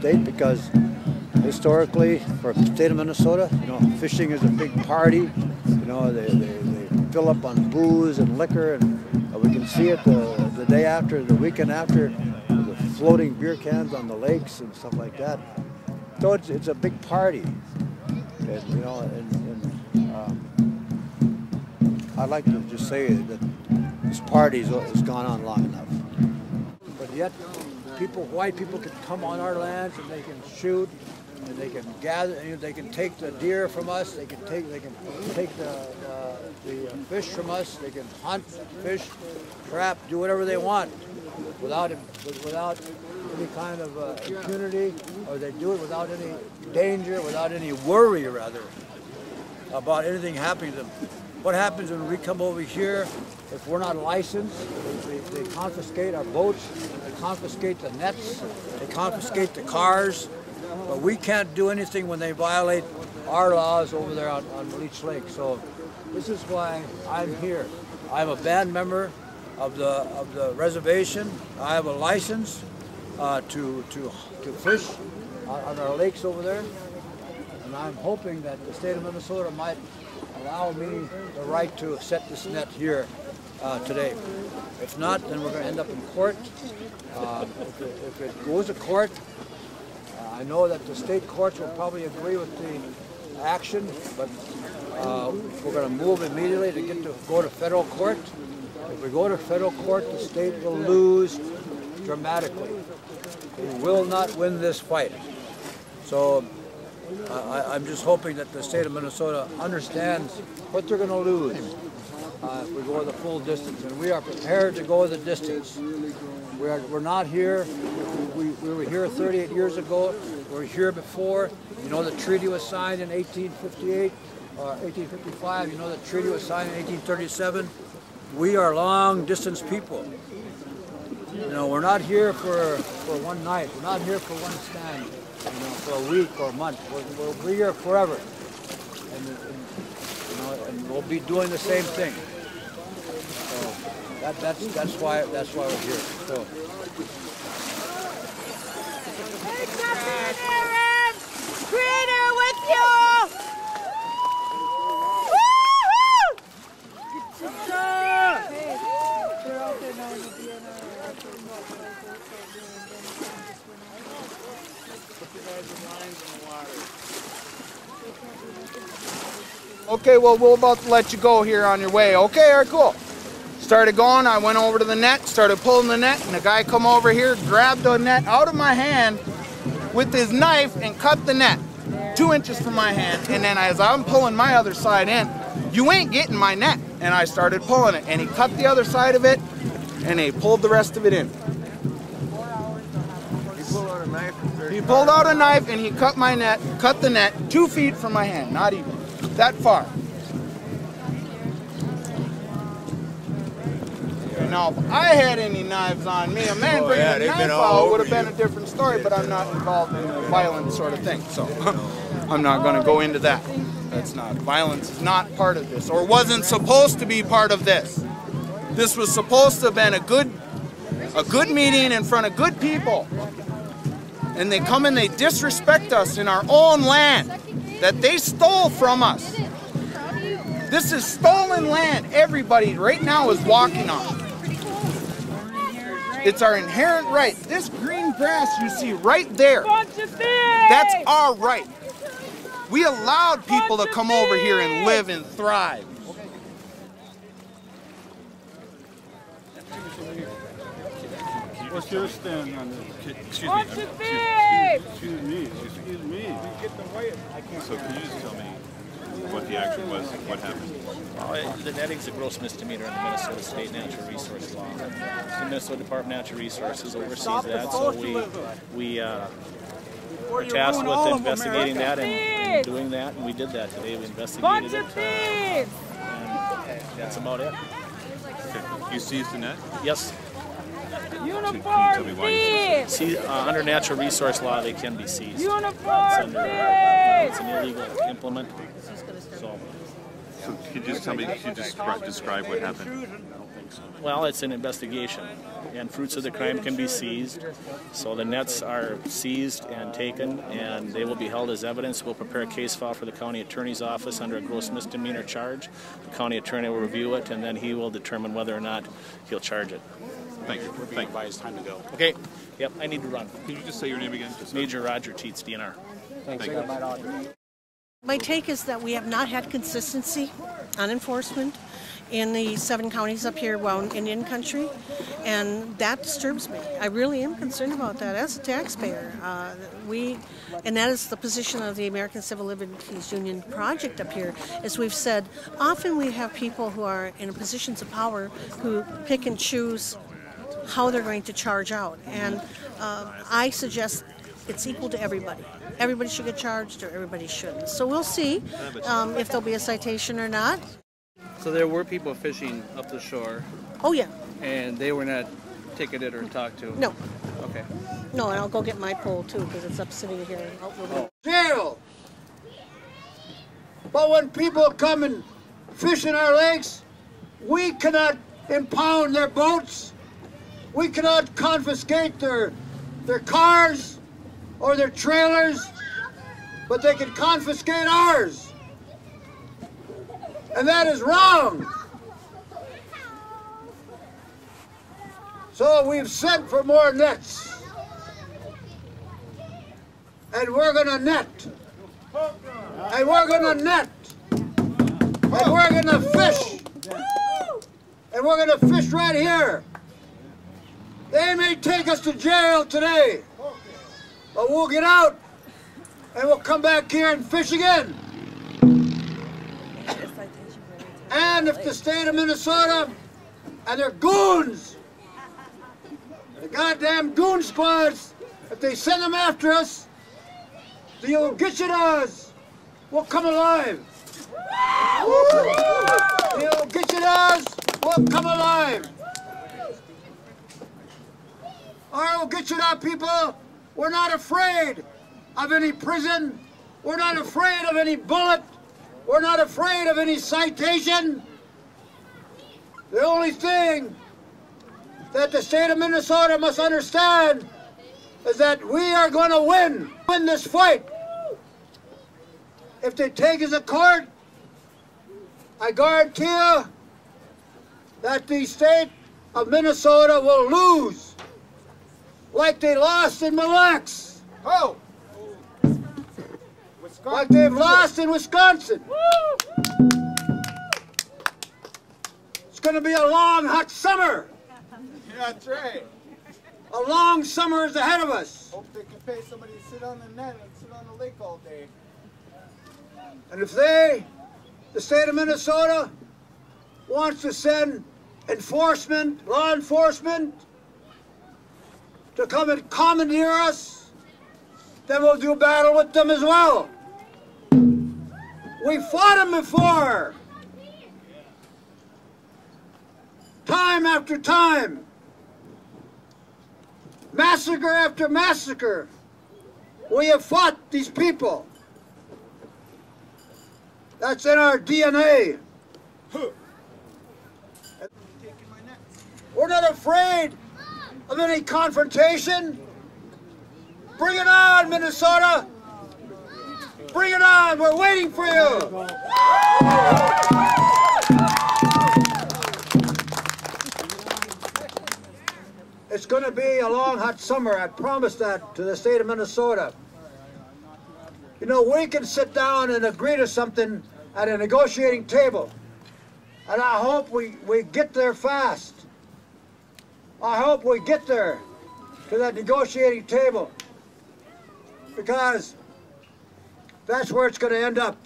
state because historically, for the state of Minnesota, you know, fishing is a big party. You know, they fill up on booze and liquor, and we can see it the day after, the weekend after, the floating beer cans on the lakes and stuff like that. So it's a big party, and, you know, I'd like to just say that this party has gone on long enough. But yet, white people can come on our lands and they can shoot, and they can gather, and they can take the deer from us. They can take the fish from us. They can hunt, fish, trap, do whatever they want, without any kind of impunity, or they do it without any danger, without any worry, rather, about anything happening to them. What happens when we come over here, if we're not licensed, they confiscate our boats, they confiscate the nets, they confiscate the cars, but we can't do anything when they violate our laws over there on Leech Lake. So this is why I'm here. I'm a band member of the reservation. I have a license to fish on our lakes over there, and I'm hoping that the state of Minnesota might allow me the right to set this net here today. If not, then we're going to end up in court. If it goes to court, I know that the state courts will probably agree with the action, but we're going to move immediately to go to federal court. If we go to federal court, the state will lose dramatically. We will not win this fight. So I'm just hoping that the state of Minnesota understands what they're going to lose if we go the full distance, and we are prepared to go the distance. We're not here. We were here 38 years ago. We were here before. You know, the treaty was signed in 1858 or 1855. You know, the treaty was signed in 1837. We are long distance people. You know, we're not here for one night. We're not here for one stand, you know, for a week or a month. We'll be here forever, and you know, and we'll be doing the same thing. So that's why we're here. So. Hey, Aaron! Creator with you! Woo-hoo! Good job! Hey, they're out there now in the DNR. Okay, well, we're about to let you go here on your way. Okay, all right, cool. Started going, I went over to the net, started pulling the net, and the guy come over here, grabbed the net out of my hand with his knife and cut the net 2 inches from my hand. And then as I'm pulling my other side in, you ain't getting my net. And I started pulling it, and he cut the other side of it, and he pulled the rest of it in. He pulled out a knife and he cut my net, cut the net 2 feet from my hand, not even that far. And now, if I had any knives on me, a man bringing a knife out would have been a different story, but I'm not involved in a violent sort of thing, so I'm not going to go into that. That's not, violence is not part of this, or wasn't supposed to be part of this. This was supposed to have been a good meeting in front of good people. And they come and they disrespect us in our own land that they stole from us. This is stolen land everybody right now is walking on. It's our inherent right. This green grass you see right there, that's our right. We allowed people to come over here and live and thrive. What's your stand on this? Excuse me. So can you just tell me what the action was, what happened? Well, the netting's a gross misdemeanor in the Minnesota State Natural Resource Law. The Minnesota Department of Natural Resources oversees that, so we are tasked with investigating that and doing that, and we did that today. We investigated it, and that's about it. You seized the net? Yes. Uniform thieves! See, under natural resource law, they can be seized. Uniform thieves! It's an illegal implement. So could you just tell me, could you just describe what happened? I don't think Well, it's an investigation, and fruits of the crime can be seized. So the nets are seized and taken, and they will be held as evidence. We'll prepare a case file for the county attorney's office under a gross misdemeanor charge. The county attorney will review it, and then he will determine whether or not he'll charge it. Thank you. We're being advised time to go. Okay. Yep, I need to run. Can you just say your name again? Major Roger Tietz, DNR. Thank you. Audrey. My take is that we have not had consistency on enforcement in the 7 counties up here, well, in Indian country, and that disturbs me. I really am concerned about that as a taxpayer. And that is the position of the American Civil Liberties Union project up here. As we've said, often we have people who are in positions of power who pick and choose how they're going to charge out, and I suggest it's equal to everybody. Everybody should get charged, or everybody shouldn't. So we'll see if there'll be a citation or not. So there were people fishing up the shore. Oh yeah. And they were not ticketed or talked to? No. Okay. No, and I'll go get my pole too, because it's up sitting here. Jail. But when people come and fish in our lakes, we cannot impound their boats. We cannot confiscate their cars or their trailers, but they can confiscate ours. And that is wrong. So we've sent for more nets. And we're gonna net. And we're gonna net. And we're gonna fish. And we're gonna fish right here. They may take us to jail today, but we'll get out and we'll come back here and fish again. And if the state of Minnesota and their goons, the goddamn goon squads, if they send them after us, they'll get you to us. We'll come alive. They'll get you to us. We'll come alive. All right, we'll get you to people. We're not afraid of any prison. We're not afraid of any bullet. We're not afraid of any citation. The only thing that the state of Minnesota must understand is that we are going to win this fight. If they take us to court, I guarantee you that the state of Minnesota will lose, like they lost in Mille Lacs. Oh! Like they've lost in Wisconsin. It's going to be a long, hot summer. Yeah, that's right. A long summer is ahead of us. Hope they can pay somebody to sit on the net and sit on the lake all day. And if the state of Minnesota, wants to send enforcement, law enforcement, to come and commandeer us, then we'll do battle with them as well. We fought them before. Time after time. Massacre after massacre. We have fought these people. That's in our DNA. We're not afraid of any confrontation. Bring it on, Minnesota. Bring it on. We're waiting for you. It's going to be a long, hot summer. I promise that to the state of Minnesota. You know, we can sit down and agree to something at a negotiating table. And I hope we get there fast. I hope we get there to that negotiating table, because that's where it's going to end up.